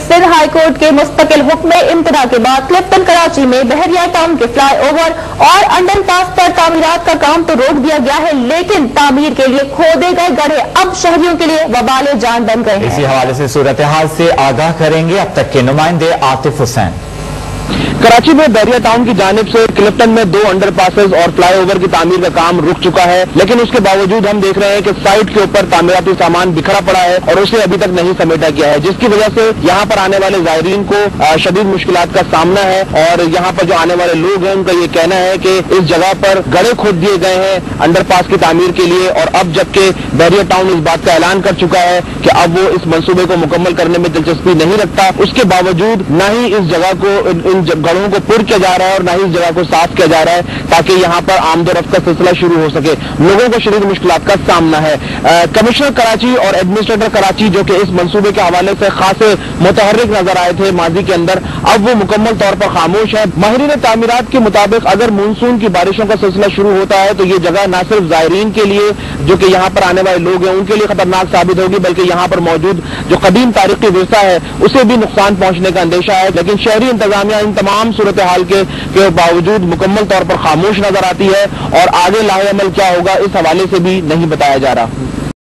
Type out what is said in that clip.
Sindh high court के मुस्तकिल हुक्म इम्तना के बाद क्लिफ्टन कराची में बहरिया टाउन के फ्लाई ओवर और अंडर पास पर तामीरात का काम तो रोक दिया गया है, लेकिन तामीर के लिए खोदे गए गड्ढे अब शहरियों के लिए वबाल जान बन गए हैं। इसी हवाले से सूरत हाल से आगाह करेंगे अब तक के नुमाइंदे आतिफ हुसैन। कराची में बहरिया टाउन की जानिब से क्लिफ्टन में 2 अंडर पासेज और फ्लाई ओवर की तामीर का काम रुक चुका है, लेकिन उसके बावजूद हम देख रहे हैं कि साइट के ऊपर तामीराती सामान बिखरा पड़ा है और उसे अभी तक नहीं समेटा गया है, जिसकी वजह से यहाँ पर आने वाले ज़ायरीन को शदीद मुश्किलात का सामना है। और यहाँ पर जो आने वाले लोग हैं उनका ये कहना है कि इस जगह पर गड्ढे खोद दिए गए हैं अंडर पास की तामीर के लिए, और अब जबकि बहरिया टाउन इस बात का ऐलान कर चुका है कि अब वो इस मंसूबे को मुकम्मल करने में दिलचस्पी नहीं रखता, उसके बावजूद न ही इस जगह को इन गड्ढों को पुर किया जा रहा है और न ही इस जगह को साफ किया जा रहा है ताकि यहाँ पर आमदोरफ्त का सिलसिला शुरू हो सके। लोगों को शदीद मुश्किलात का सामना है। कमिश्नर कराची और एडमिनिस्ट्रेटर कराची जो कि इस मंसूबे के हवाले से खासे मुतहर्रिक नजर आए थे माजी के अंदर, अब वो मुकम्मल तौर पर खामोश है। माहिरीन तामीरात के मुताबिक अगर मानसून की बारिशों का सिलसिला शुरू होता है तो ये जगह न सिर्फ ज़ायरीन के लिए जो कि यहाँ पर आने वाले लोग हैं उनके लिए खतरनाक साबित होगी, बल्कि यहाँ पर मौजूद जो कदीम तारीखी विरसा है उसे भी नुकसान पहुंचने का अंदेशा है। लेकिन शहरी इंतजामिया इन तमाम सूरत हाल के बावजूद मुकम्मल तौर पर खामोश नजर आती है और आगे लाहे अमल क्या होगा इस हवाले से भी नहीं बताया जा रहा।